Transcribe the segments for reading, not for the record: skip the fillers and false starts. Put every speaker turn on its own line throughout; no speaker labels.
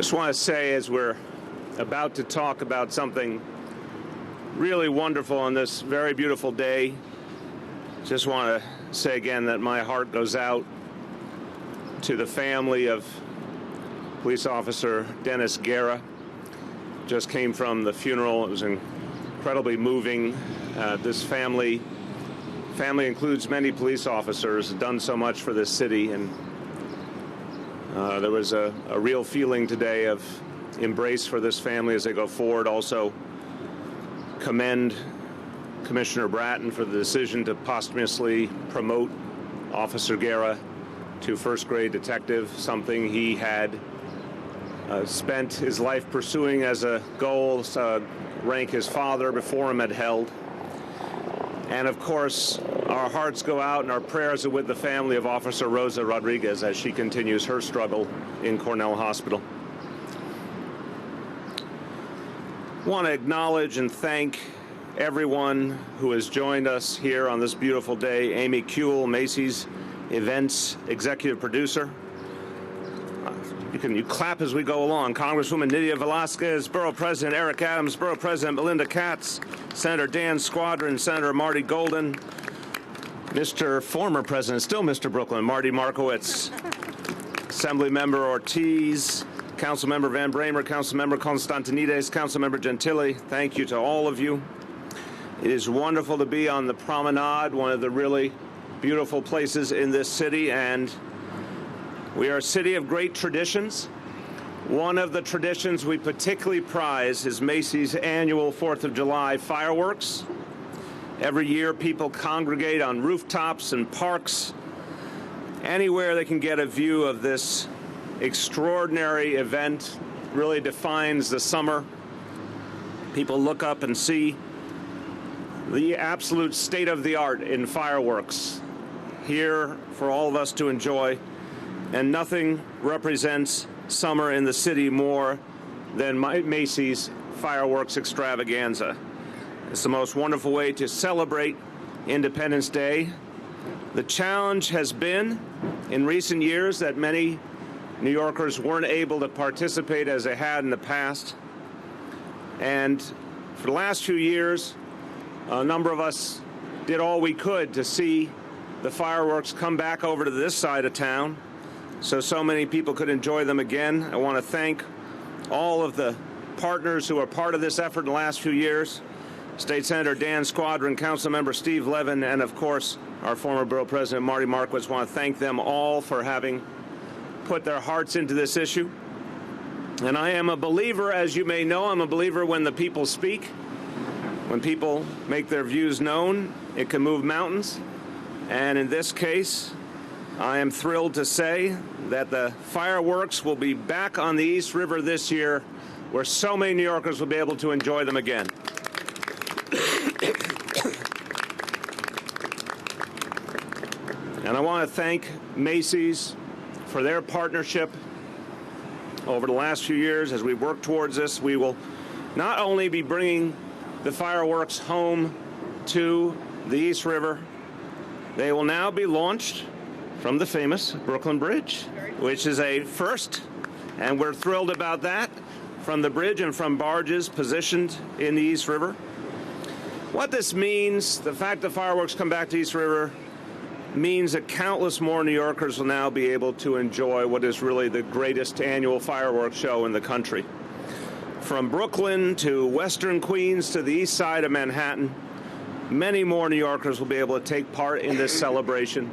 Just want to say, as we're about to talk about something really wonderful on this very beautiful day, just want to say again that my heart goes out to the family of police officer Dennis Guerra. Just came from the funeral. It was incredibly moving. This family includes many police officers, done so much for this city, and there was a real feeling today of embrace for this family as they go forward. Also commend Commissioner Bratton for the decision to posthumously promote Officer Guerra to first grade detective, something he had spent his life pursuing as a goal, rank his father before him had held. And of course, our hearts go out and our prayers are with the family of Officer Rosa Rodriguez as she continues her struggle in Cornell Hospital. I want to acknowledge and thank everyone who has joined us here on this beautiful day. Amy Kuehl, Macy's events executive producer. You clap as we go along. Congresswoman Nydia Velasquez, Borough President Eric Adams, Borough President Melinda Katz, Senator Dan Squadron, Senator Marty Golden, Mr. Former President, still Mr. Brooklyn, Marty Markowitz, Assemblymember Ortiz, Councilmember Van Bramer, Councilmember Constantinides, Councilmember Gentili. Thank you to all of you. It is wonderful to be on the promenade, one of the really beautiful places in this city, and we are a city of great traditions. One of the traditions we particularly prize is Macy's annual 4th of July fireworks. Every year, people congregate on rooftops and parks, anywhere they can get a view of this extraordinary event. Really defines the summer. People look up and see the absolute state of the art in fireworks here for all of us to enjoy. And nothing represents summer in the city more than Macy's fireworks extravaganza. It's the most wonderful way to celebrate Independence Day. The challenge has been, in recent years, that many New Yorkers weren't able to participate as they had in the past. And for the last few years, a number of us did all we could to see the fireworks come back over to this side of town, so many people could enjoy them again. I want to thank all of the partners who are part of this effort in the last few years. State Senator Dan Squadron, Councilmember Steve Levin, and of course, our former Borough President Marty Markowitz. I want to thank them all for having put their hearts into this issue. And I am a believer, as you may know, I'm a believer when the people speak. When people make their views known, it can move mountains. And in this case, I am thrilled to say that the fireworks will be back on the East River this year, where so many New Yorkers will be able to enjoy them again. And I want to thank Macy's for their partnership over the last few years. As we work towards this, we will not only be bringing the fireworks home to the East River, they will now be launched from the famous Brooklyn Bridge, which is a first, and we're thrilled about that, from the bridge and from barges positioned in the East River. What this means, the fact that fireworks come back to East River, means that countless more New Yorkers will now be able to enjoy what is really the greatest annual fireworks show in the country. From Brooklyn to Western Queens to the east side of Manhattan, many more New Yorkers will be able to take part in this celebration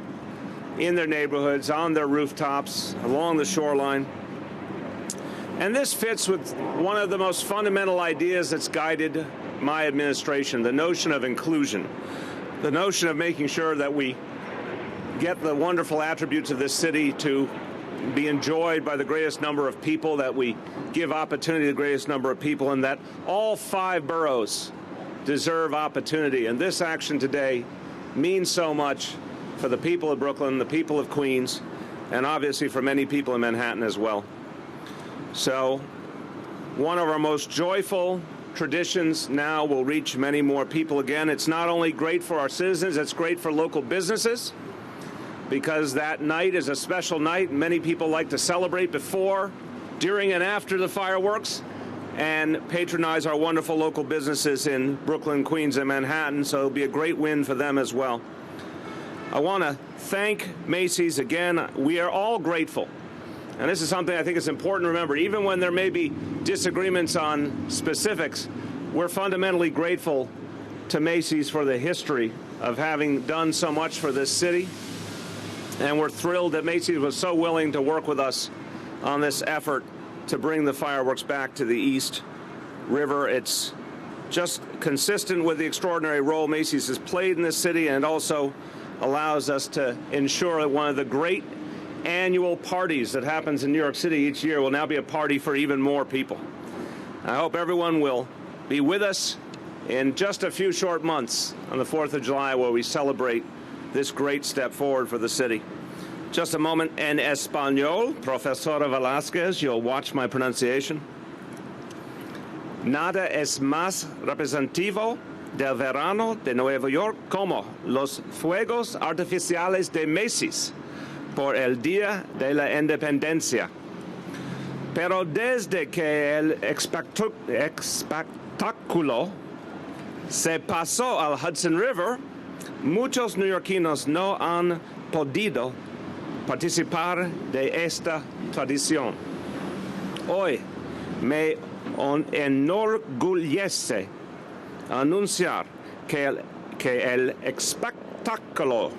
in their neighborhoods, on their rooftops, along the shoreline. And this fits with one of the most fundamental ideas that's guided my administration, the notion of inclusion, the notion of making sure that we get the wonderful attributes of this city to be enjoyed by the greatest number of people, that we give opportunity to the greatest number of people, and that all 5 boroughs deserve opportunity. And this action today means so much for the people of Brooklyn, the people of Queens, and obviously for many people in Manhattan as well. So one of our most joyful traditions now will reach many more people again. It's not only great for our citizens, it's great for local businesses, because that night is a special night. Many people like to celebrate before during and after the fireworks and patronize our wonderful local businesses in Brooklyn, Queens, and Manhattan, so it'll be a great win for them as well. I want to thank Macy's again. We are all grateful. And this is something I think is important to remember. Even when there may be disagreements on specifics, we're fundamentally grateful to Macy's for the history of having done so much for this city. And we're thrilled that Macy's was so willing to work with us on this effort to bring the fireworks back to the East River. It's just consistent with the extraordinary role Macy's has played in this city, and it also allows us to ensure that one of the great annual parties that happens in New York City each year will now be a party for even more people. I hope everyone will be with us in just a few short months on the 4th of July, where we celebrate this great step forward for the city. Just a moment, en español, Profesora Velázquez, you'll watch my pronunciation. Nada es más representativo del verano de Nueva York como los fuegos artificiales de Macy's por el Día de la Independencia. Pero desde que el espectáculo se pasó al Hudson River, muchos neoyorquinos no han podido participar de esta tradición. Hoy me enorgullece anunciar que el espectáculo,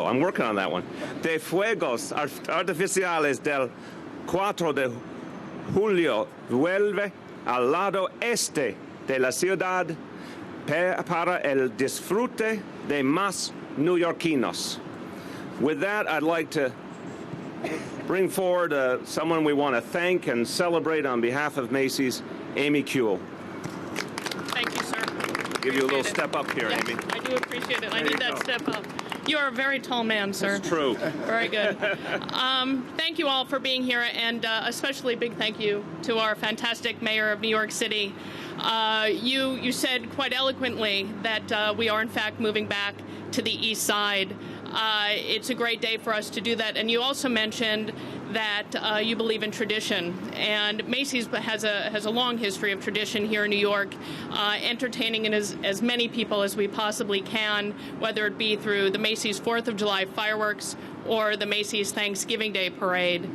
I'm working on that one, de fuegos artificiales del 4 de julio vuelve al lado este de la ciudad para el disfrute de más neoyorquinos. With that, I'd like to bring forward someone we want to thank and celebrate on behalf of Macy's, Amy Kuehl.
Thank you, sir.
Give you a little step up here,
Yeah,
Amy.
I do appreciate it. I need that step up. You are a very tall man, sir.
It's true.
Very good. Thank you all for being here, and especially big thank you to our fantastic mayor of New York City. You said quite eloquently that we are, in fact, moving back to the East Side. It's a great day for us to do that. And you also mentioned that you believe in tradition. And Macy's has a long history of tradition here in New York, entertaining as many people as we possibly can, whether it be through the Macy's 4th of July fireworks or the Macy's Thanksgiving Day Parade.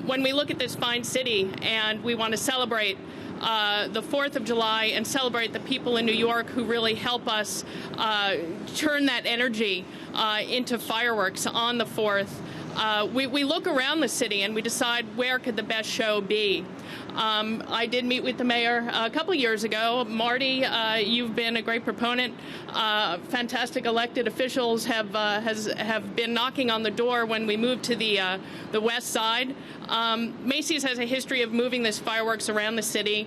When we look at this fine city and we want to celebrate the 4th of July and celebrate the people in New York who really help us turn that energy into fireworks on the 4th, we look around the city and we decide where could the best show be. I did meet with the mayor a couple of years ago. Marty, you've been a great proponent. Fantastic elected officials have been knocking on the door when we moved to the West Side. Macy's has a history of moving this fireworks around the city.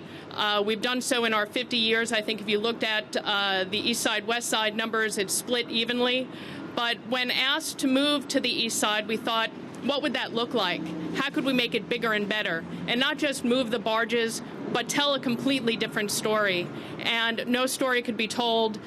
We've done so in our 50 years. I think if you looked at the East Side, West Side numbers, it's split evenly. But when asked to move to the East Side, we thought, what would that look like? How could we make it bigger and better? And not just move the barges, but tell a completely different story. And no story could be told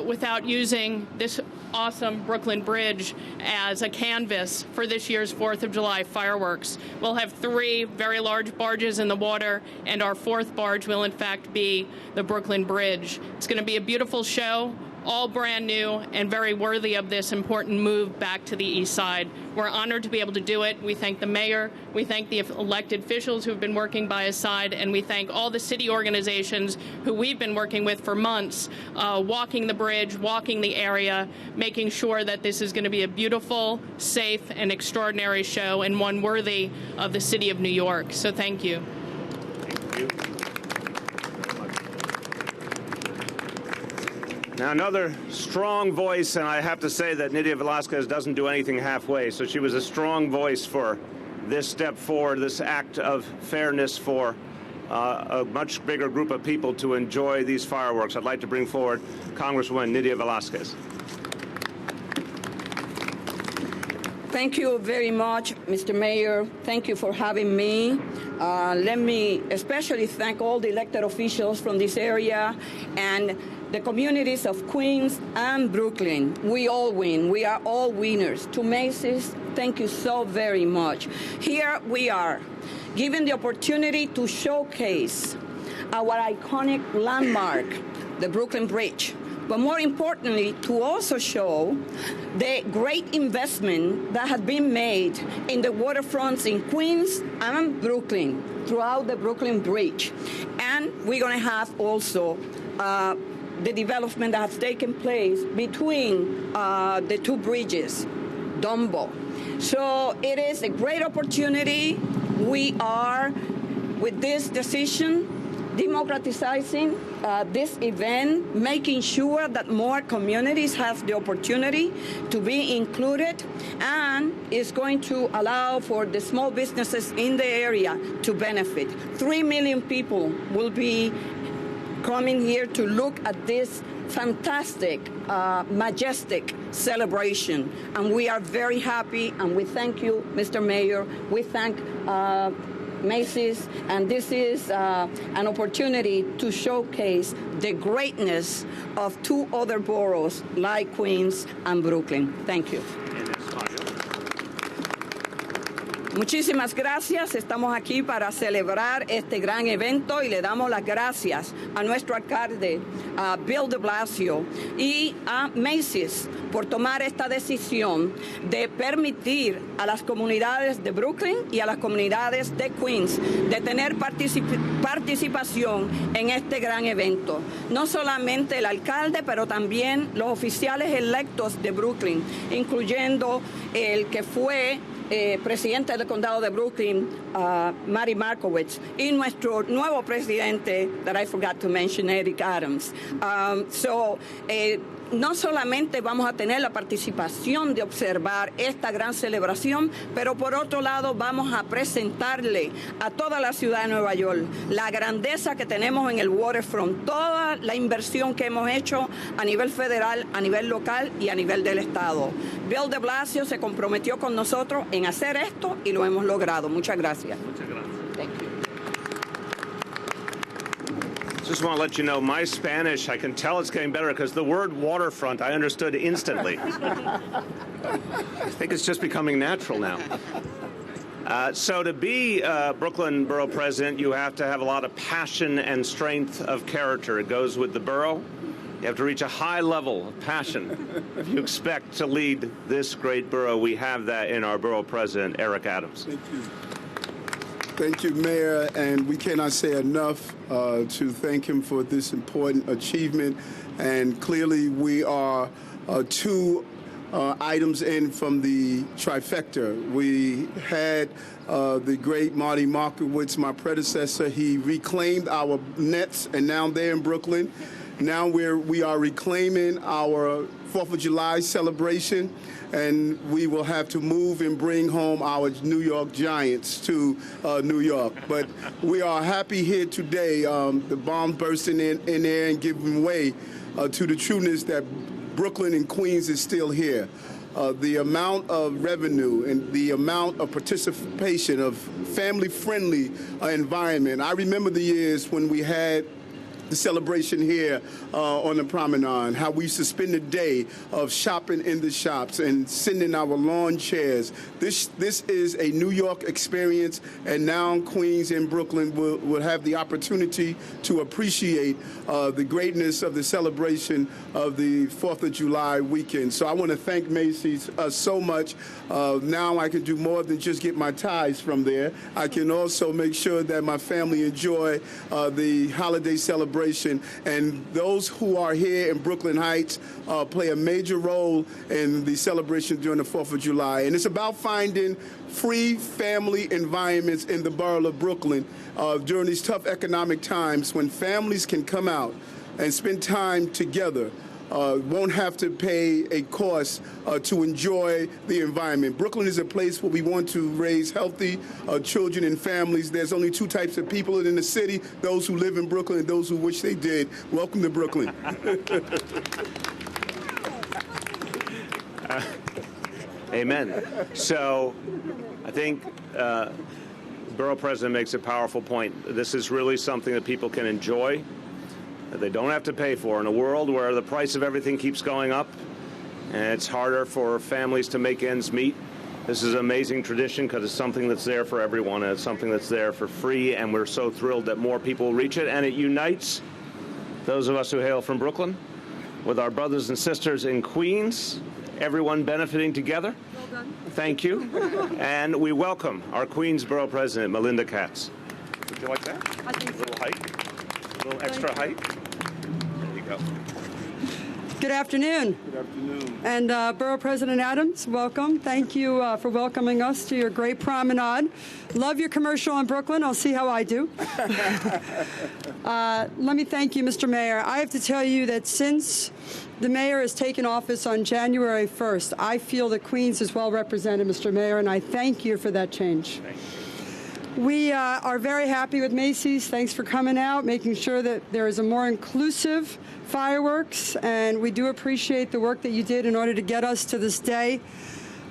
without using this awesome Brooklyn Bridge as a canvas for this year's 4th of July fireworks. We'll have 3 very large barges in the water, and our 4th barge will, in fact, be the Brooklyn Bridge. It's going to be a beautiful show, all brand new and very worthy of this important move back to the East Side. We're honored to be able to do it. We thank the mayor, we thank the elected officials who have been working by his side, and we thank all the city organizations who we've been working with for months, walking the bridge, walking the area, making sure that this is going to be a beautiful, safe, and extraordinary show, and one worthy of the city of New York. So thank you.
Thank you. Now, another strong voice, and I have to say that Nydia Velázquez doesn't do anything halfway, so she was a strong voice for this step forward, this act of fairness for a much bigger group of people to enjoy these fireworks. I'd like to bring forward Congresswoman Nydia Velázquez.
Thank you very much, Mr. Mayor. Thank you for having me. Let me especially thank all the elected officials from this area and the communities of Queens and Brooklyn. We all win. We are all winners. To Macy's, thank you so very much. Here we are, given the opportunity to showcase our iconic landmark, the Brooklyn Bridge, but more importantly, to also show the great investment that has been made in the waterfronts in Queens and Brooklyn throughout the Brooklyn Bridge. And we're going to have also the development that has taken place between the two bridges, Dumbo. So it is a great opportunity. We are, with this decision, democratizing this event, making sure that more communities have the opportunity to be included, and is going to allow for the small businesses in the area to benefit. 3 million people will be coming here to look at this fantastic, majestic celebration. And we are very happy, and we thank you, Mr. Mayor. We thank Macy's, and this is an opportunity to showcase the greatness of two other boroughs like Queens and Brooklyn. Thank you. Muchísimas gracias. Estamos aquí para celebrar este gran evento y le damos las gracias a nuestro alcalde, a Bill de Blasio, y a Macy's por tomar esta decisión de permitir a las comunidades de Brooklyn y a las comunidades de Queens de tener participación en este gran evento. No solamente el alcalde, pero también los oficiales electos de Brooklyn, incluyendo el que fue presidente del condado de Brooklyn, Mary Markowitz, y nuestro nuevo presidente, that I forgot to mention, Eric Adams. No solamente vamos a tener la participación de observar esta gran celebración, pero por otro lado vamos a presentarle a toda la ciudad de Nueva York la grandeza que tenemos en el waterfront, toda la inversión que hemos hecho a nivel federal, a nivel local y a nivel del estado. Bill de Blasio se comprometió con nosotros en hacer esto y lo hemos logrado. Muchas gracias.
Muchas gracias.
Thank you.
Just want to let you know, my Spanish, I can tell it's getting better because the word waterfront I understood instantly. I think it's just becoming natural now. So to be Brooklyn Borough President, you have to have a lot of passion and strength of character. It goes with the borough. You have to reach a high level of passion if you expect to lead this great borough. We have that in our Borough President, Eric Adams.
Thank you. Thank you, Mayor, and we cannot say enough to thank him for this important achievement. And clearly, we are two items in from the trifecta. We had the great Marty Markowitz, my predecessor. He reclaimed our nets, and now they're in Brooklyn. Now we are reclaiming our 4th of July celebration, and we will have to move and bring home our New York Giants to New York. But we are happy here today, the bomb bursting in there and giving way to the trueness that Brooklyn and Queens is still here. The amount of revenue and the amount of participation of family-friendly environment. I remember the years when we had the celebration here on the promenade, how we used to spend the day of shopping in the shops and sending our lawn chairs. This is a New York experience, and now Queens and Brooklyn will have the opportunity to appreciate the greatness of the celebration of the 4th of July weekend. So I want to thank Macy's so much. Now I can do more than just get my ties from there. I can also make sure that my family enjoy the holiday celebration. And those who are here in Brooklyn Heights play a major role in the celebration during the 4th of July. And it's about finding free family environments in the borough of Brooklyn during these tough economic times when families can come out and spend time together. Won't have to pay a cost to enjoy the environment. Brooklyn is a place where we want to raise healthy children and families. There's only two types of people in the city, those who live in Brooklyn and those who wish they did. Welcome to Brooklyn.
Amen. So I think Borough President makes a powerful point. This is really something that people can enjoy. that they don't have to pay for in a world where the price of everything keeps going up and it's harder for families to make ends meet. This is an amazing tradition because it's something that's there for everyone, and it's something that's there for free, and we're so thrilled that more people reach it, and it unites those of us who hail from Brooklyn with our brothers and sisters in Queens, everyone benefiting together.
Well done.
Thank you. And we welcome our Queens Borough President, Melinda Katz. Would you like that?
I think so.
A little height? A little extra height? There you go.
Good afternoon.
Good afternoon.
And Borough President Adams, welcome. Thank you for welcoming us to your great promenade. Love your commercial in Brooklyn. I'll see how I do. Let me thank you, Mr. Mayor. I have to tell you that since the mayor has taken office on January 1st, I feel that Queens is well represented, Mr. Mayor, and I thank you for that change.
Thank you.
We are very happy with Macy's. Thanks for coming out, making sure that there is a more inclusive fireworks, and we do appreciate the work that you did in order to get us to this day.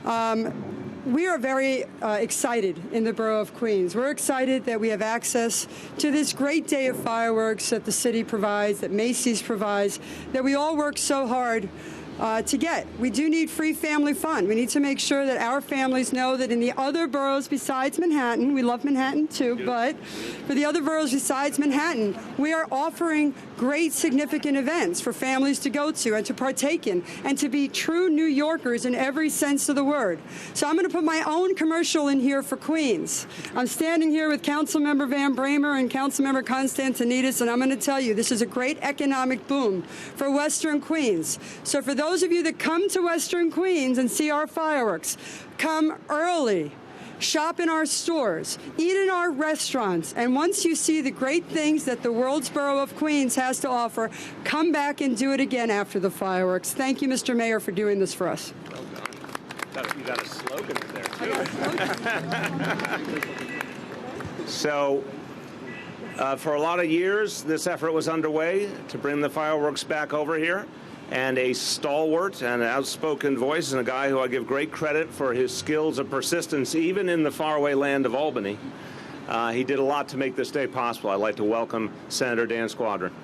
We are very excited in the borough of Queens. We're excited that we have access to this great day of fireworks that the city provides, that Macy's provides, that we all work so hard to get. We do need free family fun. We need to make sure that our families know that in the other boroughs besides Manhattan, we love Manhattan too, but for the other boroughs besides Manhattan, we are offering great significant events for families to go to and to partake in and to be true New Yorkers in every sense of the word. So I'm going to put my own commercial in here for Queens. I'm standing here with Councilmember Van Bramer and Councilmember Constantinides, and I'm going to tell you this is a great economic boom for Western Queens. So for those of you that come to Western Queens and see our fireworks, come early. Shop in our stores, eat in our restaurants, and once you see the great things that the world's borough of Queens has to offer, come back and do it again after the fireworks. Thank you, Mr. Mayor, for doing this for us.
Well done. You got a slogan in there, too. So, for a lot of years, this effort was underway to bring the fireworks back over here. And a stalwart and an outspoken voice, and a guy who I give great credit for his skills of persistence, even in the faraway land of Albany. He did a lot to make this day possible. I'd like to welcome Senator Dan Squadron.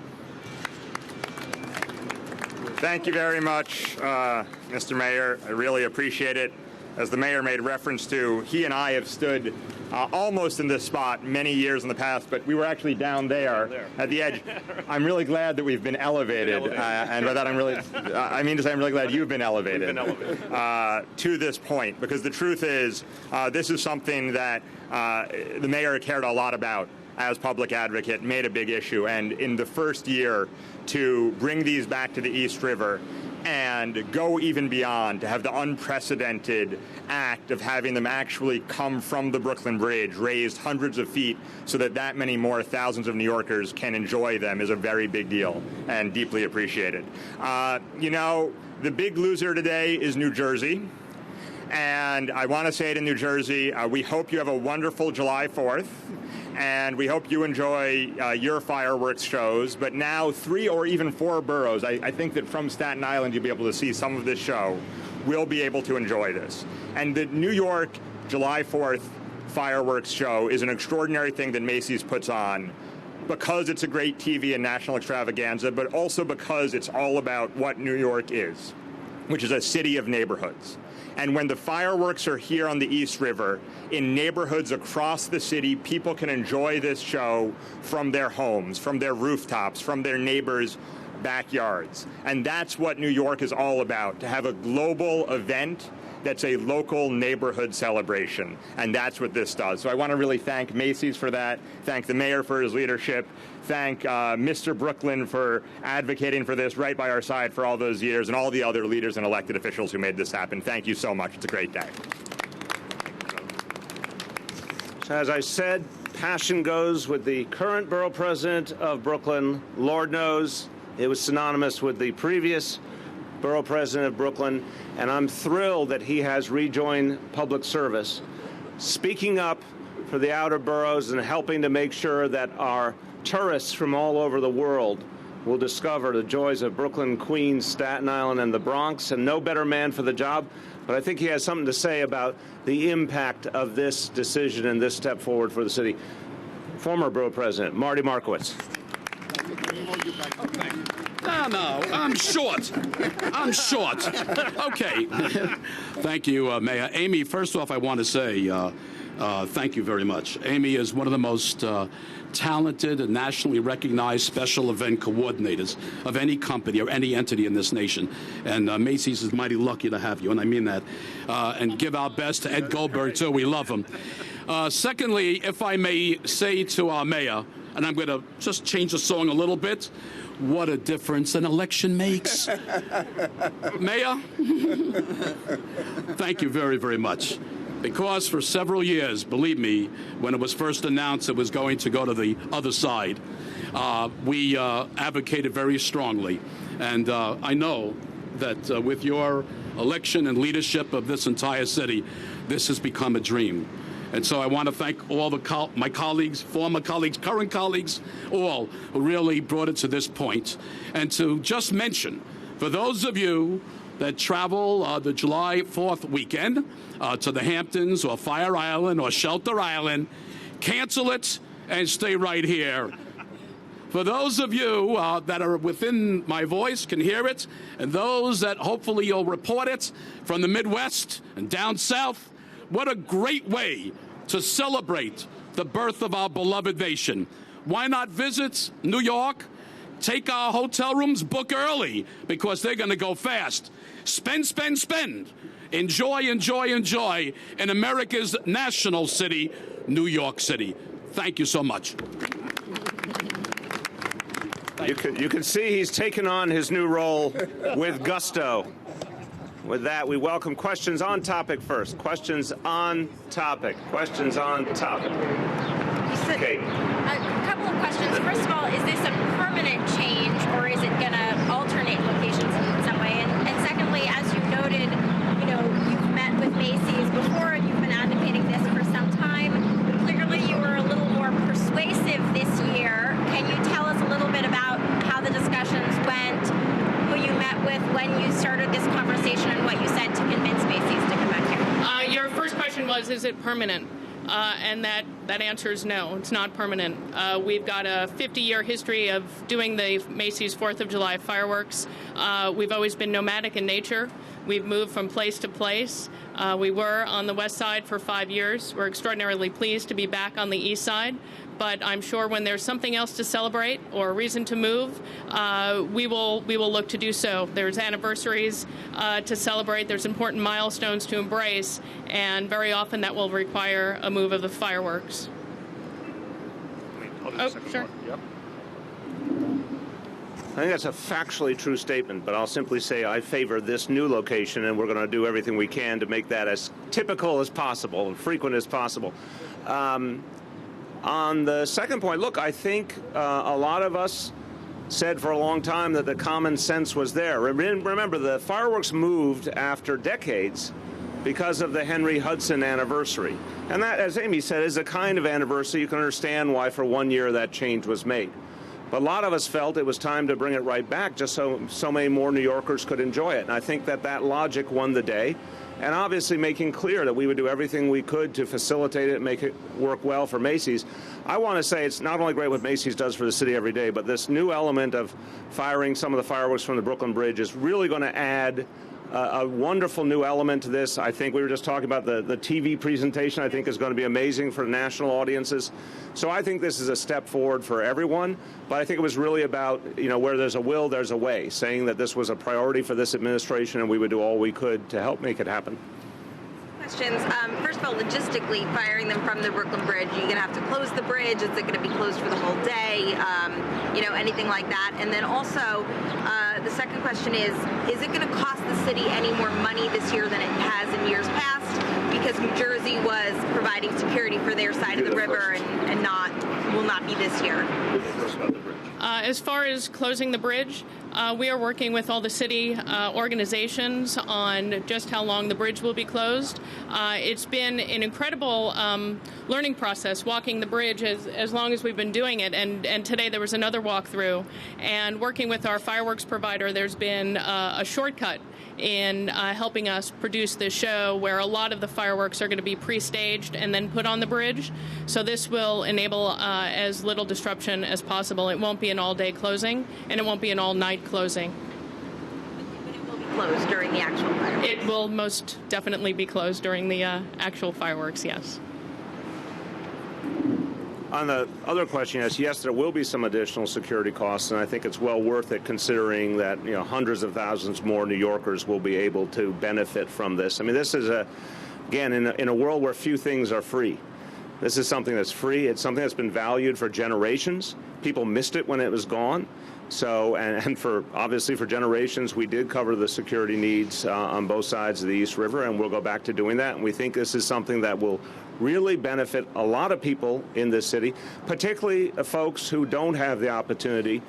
Thank you very much, Mr. Mayor. I really appreciate it. As the mayor made reference to, he and I have stood almost in this spot many years in the past, but we were actually down there at the edge. I'm really glad that we've been elevated, and by that I mean to say I'm really glad you've been elevated, to this point, because the truth is this is something that the mayor cared a lot about as public advocate, made a big issue, and in the first year to bring these back to the East River and go even beyond, to have the unprecedented act of having them actually come from the Brooklyn Bridge, raised hundreds of feet, so that that many more thousands of New Yorkers can enjoy them, is a very big deal and deeply appreciated. You know, the big loser today is New Jersey. And I want to say it in New Jersey, we hope you have a wonderful July 4th. And we hope you enjoy your fireworks shows. But now 3 or even 4 boroughs, I think that from Staten Island you'll be able to see some of this show, will be able to enjoy this. And the New York July 4th fireworks show is an extraordinary thing that Macy's puts on, because it's a great TV and national extravaganza, but also because it's all about what New York is, which is a city of neighborhoods. And when the fireworks are here on the East River, in neighborhoods across the city, people can enjoy this show from their homes, from their rooftops, from their neighbors' backyards. And that's what New York is all about, to have a global event that's a local neighborhood celebration. And that's what this does. So I want to really thank Macy's for that, thank the mayor for his leadership, thank Mr. Brooklyn for advocating for this right by our side for all those years, and all the other leaders and elected officials who made this happen. Thank you so much. It's a great day.
So as I said, passion goes with the current borough president of Brooklyn. Lord knows it was synonymous with the previous borough president of Brooklyn, and I'm thrilled that he has rejoined public service, speaking up for the outer boroughs and helping to make sure that our tourists from all over the world will discover the joys of Brooklyn, Queens, Staten Island, and the Bronx, and no better man for the job. But I think he has something to say about the impact of this decision and this step forward for the city. Former borough president, Marty Markowitz.
No, I'm short. I'm short. Okay. Thank you, Mayor. Amy, first off, I want to say thank you very much. Amy is one of the most talented and nationally recognized special event coordinators of any company or any entity in this nation. And Macy's is mighty lucky to have you, and I mean that. And give our best to Ed Goldberg, too. We love him. Secondly, if I may say to our mayor, and I'm going to just change the song a little bit, what a difference an election makes. Mayor, thank you very, very much. Because for several years, believe me, when it was first announced it was going to go to the other side, we advocated very strongly. And I know that with your election and leadership of this entire city, this has become a dream. And so I want to thank all my colleagues, former colleagues, current colleagues, all who really brought it to this point. And to just mention, for those of you that travel the July 4th weekend to the Hamptons or Fire Island or Shelter Island, cancel it and stay right here. For those of you that are within my voice, can hear it, and those that hopefully you'll report it from the Midwest and down south, what a great way to celebrate the birth of our beloved nation. Why not visit New York? Take our hotel rooms, book early, because they're going to go fast. Spend, spend, spend. Enjoy, enjoy, enjoy in America's national city, New York City. Thank you so much.
You can see he's taken on his new role with gusto. With that, we welcome questions on topic first. Questions on topic. Questions on topic.
Okay. A couple of questions. First of all, is this a permanent change, or is it going to alternate locations in some way? And secondly, as you noted, you've met with Macy's before, and you've been advocating this for some time. Clearly, you were a little more persuasive this year. Can you tell us a little bit about how the discussions went, who you met with, when you started this conversation, and what you said to convince Macy's to come back here?
Your first question was, is it permanent? And that answer is no, it's not permanent. We've got a 50-year history of doing the Macy's 4th of July fireworks. We've always been nomadic in nature. We've moved from place to place. We were on the west side for 5 years. We're extraordinarily pleased to be back on the east side. But I'm sure when there's something else to celebrate or a reason to move, we will look to do so. There's anniversaries to celebrate. There's important milestones to embrace, and very often that will require a move of the fireworks. Sure.
Yep.
I think that's a factually true statement, but I'll simply say I favor this new location, and we're going to do everything we can to make that as typical as possible and frequent as possible. On the second point, look, I think a lot of us said for a long time that the common sense was there. Remember, the fireworks moved after decades because of the Henry Hudson anniversary. And that, as Amy said, is a kind of anniversary. You can understand why for 1 year that change was made. But a lot of us felt it was time to bring it right back just so many more New Yorkers could enjoy it. And I think that logic won the day. And obviously making clear that we would do everything we could to facilitate it and make it work well for Macy's. I want to say it's not only great what Macy's does for the city every day, but this new element of firing some of the fireworks from the Brooklyn Bridge is really going to add a wonderful new element to this. I think we were just talking about the TV presentation. I think is going to be amazing for national audiences. So I think this is a step forward for everyone. But I think it was really about, where there's a will, there's a way, saying that this was a priority for this administration and we would do all we could to help make it happen.
Questions. First of all, logistically, firing them from the Brooklyn Bridge, you're going to have to close the bridge. Is it going to be closed for the whole day? Anything like that. And then also, the second question is it going to cost the city any more money this year than it has in years past? Because New Jersey was providing security for their side of the river and will not be this year.
As far as closing the bridge, we are working with all the city organizations on just how long the bridge will be closed. It's been an incredible learning process walking the bridge as long as we've been doing it. And today there was another walkthrough. And working with our fireworks provider, there's been a shortcut in helping us produce this show where a lot of the fireworks are going to be pre-staged and then put on the bridge. So this will enable as little disruption as possible. It won't be an all-day closing, and it won't be an all-night closing.
But it will be closed during the actual fireworks.
It will most definitely be closed during the actual fireworks, yes.
On the other question, yes, there will be some additional security costs, and I think it's well worth it considering that hundreds of thousands more New Yorkers will be able to benefit from this. I mean, this is again, in a world where few things are free. This is something that's free. It's something that's been valued for generations. People missed it when it was gone. So, and obviously for generations, we did cover the security needs on both sides of the East River, and we'll go back to doing that. And we think this is something that will really benefit a lot of people in this city, particularly folks who don't have the opportunity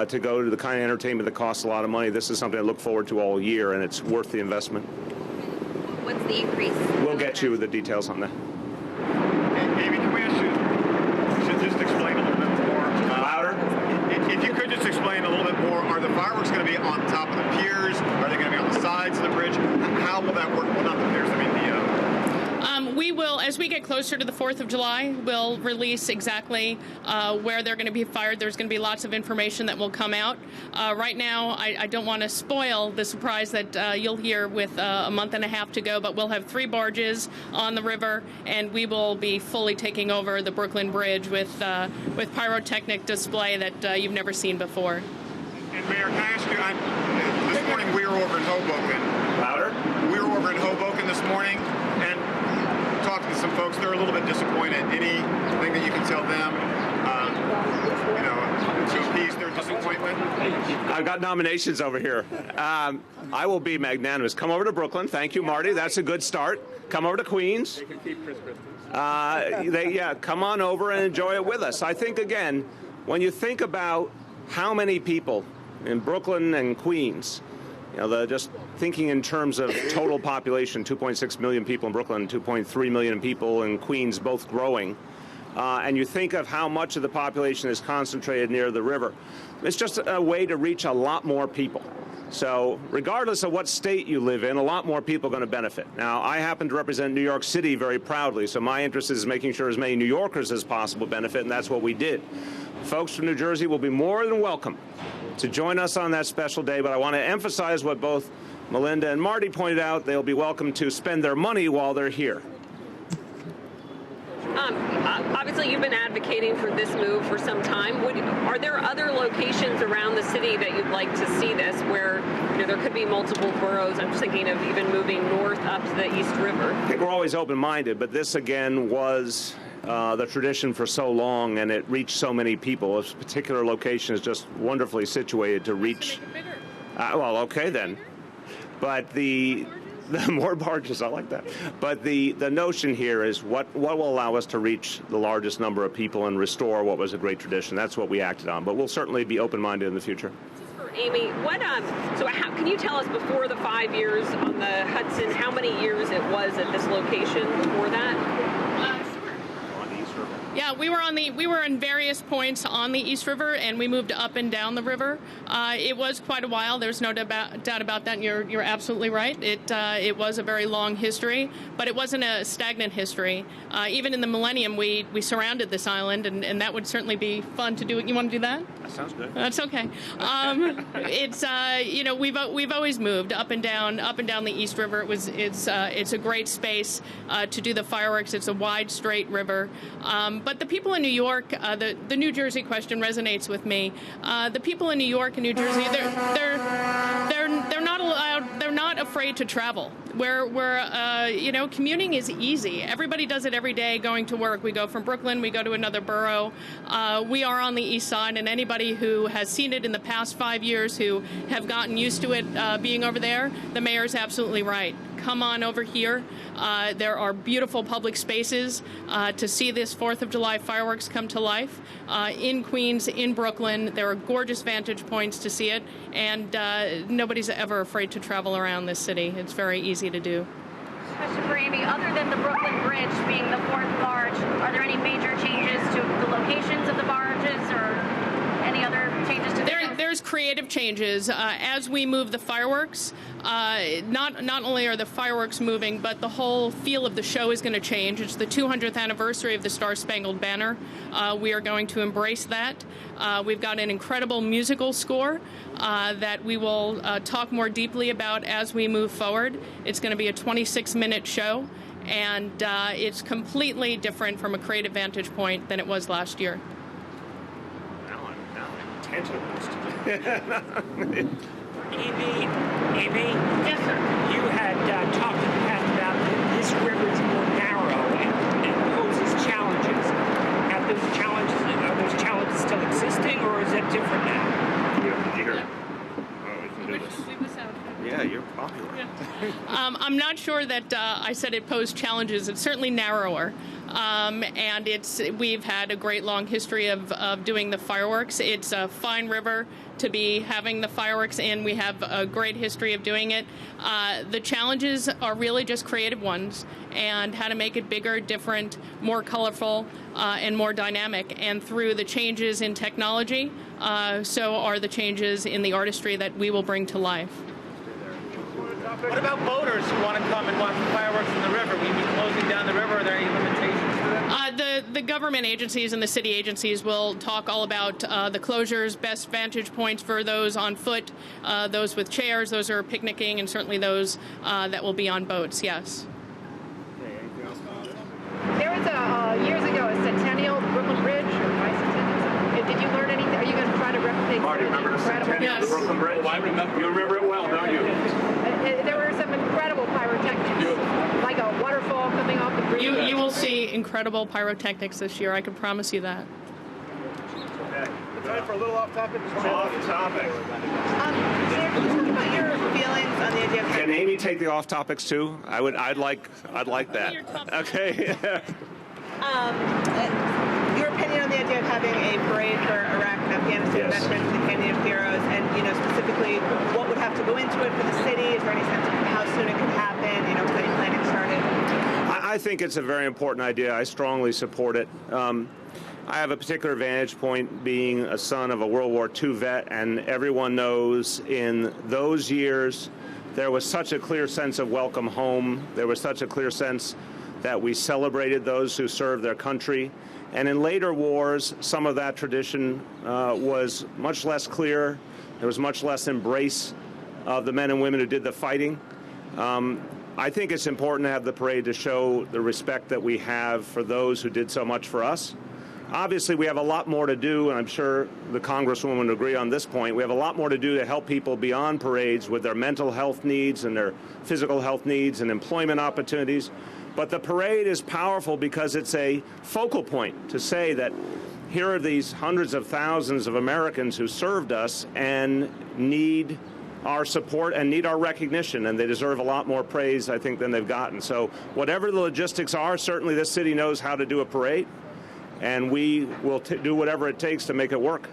to go to the kind of entertainment that costs a lot of money. This is something I look forward to all year, and it's worth the investment.
What's the increase?
We'll get you the details on that.
Amy, can we ask you to just explain a little bit more?
Louder?
If you could just explain a little bit more, are the fireworks going to be on top of the piers? Are they going to be on the sides of the bridge? How will that work? Well, not the piers, I mean
we will, as we get closer to the 4th of July, we'll release exactly where they're going to be fired. There's going to be lots of information that will come out. Right now, I don't want to spoil the surprise that you'll hear with a month and a half to go, but we'll have 3 barges on the river, and we will be fully taking over the Brooklyn Bridge with pyrotechnic display that you've never seen before.
And Mayor, can I ask you, this morning we were over in Hoboken.
Louder?
We were over in Hoboken this morning, and talking to some folks, they're a little bit disappointed. Anything that you can tell them, to appease their disappointment?
I've got nominations over here. I will be magnanimous. Come over to Brooklyn. Thank you, Marty. That's a good start. Come over to Queens.
They can keep Chris Christmas.
Come on over and enjoy it with us. I think, again, when you think about how many people in Brooklyn and Queens, just thinking in terms of total population, 2.6 million people in Brooklyn, 2.3 million people in Queens, both growing, and you think of how much of the population is concentrated near the river, it's just a way to reach a lot more people. So regardless of what state you live in, a lot more people are going to benefit. Now, I happen to represent New York City very proudly, so my interest is making sure as many New Yorkers as possible benefit, and that's what we did. Folks from New Jersey will be more than welcome to join us on that special day, but I want to emphasize what both Melinda and Marty pointed out. They'll be welcome to spend their money while they're here.
Obviously, you've been advocating for this move for some time. Are there other locations around the city that you'd like to see this, where there could be multiple boroughs? I'm just thinking of even moving north up to the East River.
I think we're always open-minded, but this, again, was the tradition for so long, and it reached so many people. This particular location is just wonderfully situated to reach. Well, okay then. But the more barges, I like that. But the notion here is what will allow us to reach the largest number of people and restore what was a great tradition. That's what we acted on. But we'll certainly be open-minded in the future.
For Amy, can you tell us before the 5 years on the Hudson, how many years it was at this location before that?
Yeah, we were in various points on the East River, and we moved up and down the river. It was quite a while. There's no doubt about that. And you're absolutely right. It was a very long history, but it wasn't a stagnant history. Even in the millennium, we surrounded this island, and that would certainly be fun to do. You want to do that?
That sounds good.
That's okay. We've always moved up and down the East River. It's a great space to do the fireworks. It's a wide, straight river. But the people in New York, the New Jersey question resonates with me. The people in New York and New Jersey, they're not allowed. They're not afraid to travel. Commuting is easy. Everybody does it every day going to work. We go from Brooklyn, we go to another borough. We are on the East Side, and anybody who has seen it in the past 5 years, who have gotten used to it being over there, the mayor's absolutely right. Come on over here. There are beautiful public spaces to see this 4th of July fireworks come to life. In Queens, in Brooklyn, there are gorgeous vantage points to see it, and nobody's ever afraid to travel around this city. It's very easy to do.
Question for Amy. Other than the Brooklyn Bridge being the 4th barge, are there any major changes to the locations of the barges or any other changes to
There's creative changes. As we move the fireworks, not only are the fireworks moving, but the whole feel of the show is going to change. It's the 200th anniversary of the Star-Spangled Banner. We are going to embrace that. We've got an incredible musical score that we will talk more deeply about as we move forward. It's going to be a 26-minute show, and it's completely different from a creative vantage point than it was last year.
Evie? Yes, sir. You had talked in the past about this river is more narrow and poses challenges. Are those challenges still existing, or is it different now?
Yeah, you're popular.
I'm not sure that I said it posed challenges. It's certainly narrower. And we've had a great long history of doing the fireworks. It's a fine river to be having the fireworks in. We have a great history of doing it. The challenges are really just creative ones, and how to make it bigger, different, more colorful, and more dynamic. And through the changes in technology, so are the changes in the artistry that we will bring to life.
What about boaters who want to come and watch the fireworks in the river? Will you be closing down the river? Are there any limitations to that?
The government agencies and the city agencies will talk all about the closures, best vantage points for those on foot, those with chairs, those who are picnicking, and certainly those that will be on boats, yes.
There was years ago a centennial, the Brooklyn Bridge, or bicentennial. Did you learn anything? Are you going to try to replicate?
Marty, remember the centennial of the Brooklyn Bridge?
Oh, I remember.
You remember it well, don't you?
There were some incredible pyrotechnics, like a waterfall coming off the bridge.
You will see incredible pyrotechnics this year. I can promise you that.
Okay. Time for a little off topic.
Off topic.
Can you talk about your feelings on the idea of...
Can Amy take the off topics too? I'd like that. Okay.
Your opinion on the idea of having a parade for Iraq and Afghanistan veterans and Canyon heroes, and specifically what would have to go into it for the city? Is there any sense of how soon it could happen? Is any planning started?
I think it's a very important idea. I strongly support it. I have a particular vantage point being a son of a World War II vet, and everyone knows in those years there was such a clear sense of welcome home. There was such a clear sense that we celebrated those who served their country. And in later wars, some of that tradition was much less clear. There was much less embrace of the men and women who did the fighting. I think it's important to have the parade to show the respect that we have for those who did so much for us. Obviously, we have a lot more to do, and I'm sure the Congresswoman would agree on this point. We have a lot more to do to help people beyond parades with their mental health needs and their physical health needs and employment opportunities. But the parade is powerful because it's a focal point to say that here are these hundreds of thousands of Americans who served us and need our support and need our recognition, and they deserve a lot more praise, I think, than they've gotten. So whatever the logistics are, certainly this city knows how to do a parade, and we will do whatever it takes to make it work.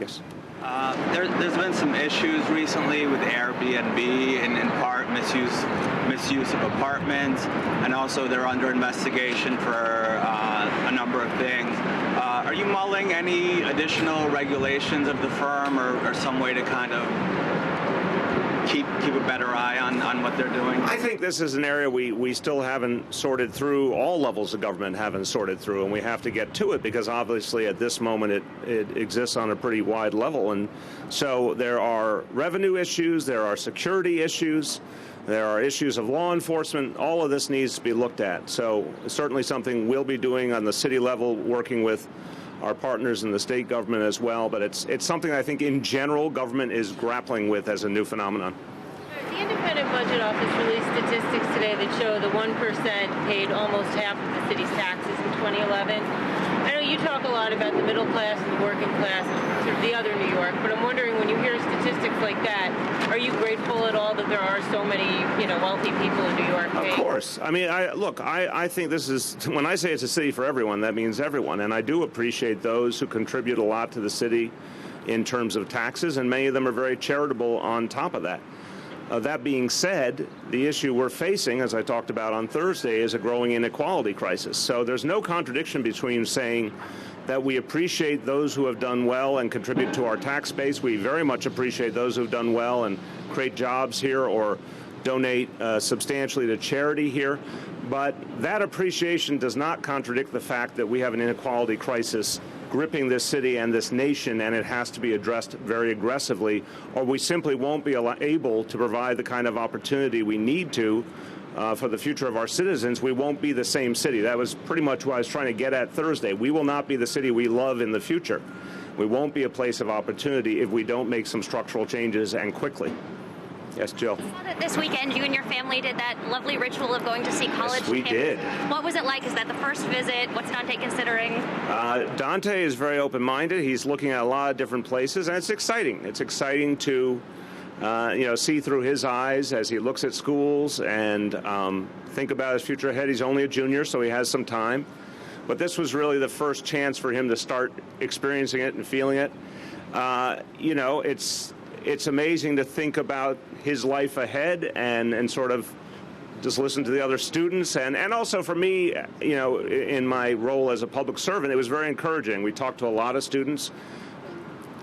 Yes.
There's been some issues recently with Airbnb and in part misuse of apartments, and also they're under investigation for a number of things. Are you mulling any additional regulations of the firm or some way to kind of keep a better eye on what they're doing?
I think this is an area we still haven't sorted through. All levels of government haven't sorted through, and we have to get to it because obviously at this moment it exists on a pretty wide level. And so there are revenue issues, there are security issues, there are issues of law enforcement. All of this needs to be looked at. So certainly something we'll be doing on the city level, working with our partners in the state government as well. But it's something I think in general government is grappling with as a new phenomenon.
The Independent Budget Office released statistics today that show the 1% paid almost half of the city's taxes in 2011. I know you talk a lot about the middle class and the working class, sort of the other New York, but I'm wondering, when you hear statistics like that, are you grateful at all that there are so many, wealthy people in New York?
Of course. I mean, I think this is, when I say it's a city for everyone, that means everyone. And I do appreciate those who contribute a lot to the city in terms of taxes, and many of them are very charitable on top of that. That being said, the issue we're facing, as I talked about on Thursday, is a growing inequality crisis. So there's no contradiction between saying that we appreciate those who have done well and contribute to our tax base. We very much appreciate those who have done well and create jobs here or donate substantially to charity here. But that appreciation does not contradict the fact that we have an inequality crisis gripping this city and this nation, and it has to be addressed very aggressively, or we simply won't be able to provide the kind of opportunity we need to for the future of our citizens. We won't be the same city. That was pretty much what I was trying to get at Thursday. We will not be the city we love in the future. We won't be a place of opportunity if we don't make some structural changes and quickly. Yes, Jill.
I saw that this weekend you and your family did that lovely ritual of going to see college
Yes, we did.
What was it like? Is that the first visit? What's Dante considering?
Dante is very open-minded. He's looking at a lot of different places, and it's exciting. It's exciting to see through his eyes as he looks at schools and think about his future ahead. He's only a junior, so he has some time. But this was really the first chance for him to start experiencing it and feeling it. It's amazing to think about his life ahead and sort of just listen to the other students. And also for me, in my role as a public servant, it was very encouraging. We talked to a lot of students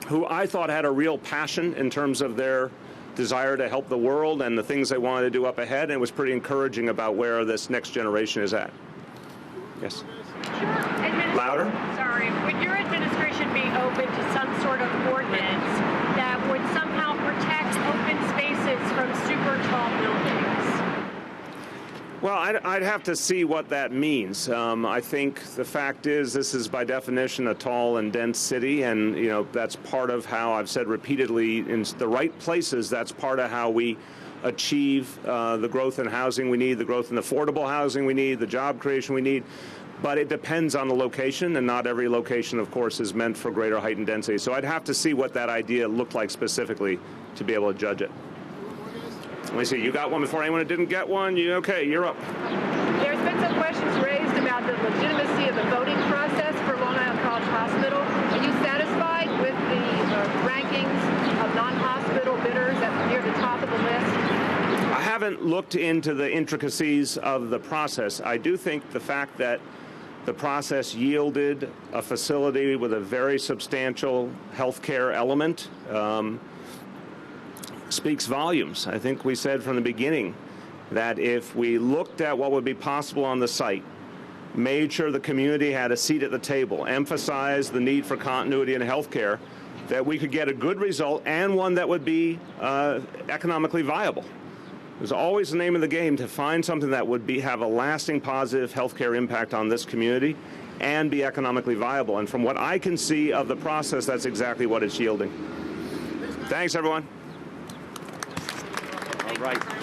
who I thought had a real passion in terms of their desire to help the world and the things they wanted to do up ahead. And it was pretty encouraging about where this next generation is at. Yes. Louder?
Sorry. Would your administration be open to some sort of ordinance that would somehow protect open spaces from super tall buildings?
Well, I'd have to see what that means. I think the fact is this is by definition a tall and dense city, and that's part of how I've said repeatedly in the right places. That's part of how we achieve the growth in housing we need, the growth in affordable housing we need, the job creation we need. But it depends on the location, and not every location, of course, is meant for greater height and density. So I'd have to see what that idea looked like specifically to be able to judge it. Let me see. You got one before anyone who didn't get one? Okay, you're up.
There's been some questions raised about the legitimacy of the voting process for Long Island College Hospital. Are you satisfied with the rankings of non-hospital bidders at near the top of the list?
I haven't looked into the intricacies of the process. I do think the fact that the process yielded a facility with a very substantial healthcare element speaks volumes. I think we said from the beginning that if we looked at what would be possible on the site, made sure the community had a seat at the table, emphasized the need for continuity in healthcare, that we could get a good result and one that would be economically viable. It was always the name of the game to find something that would have a lasting positive healthcare impact on this community and be economically viable. And from what I can see of the process, that's exactly what it's yielding. Thanks, everyone. All right.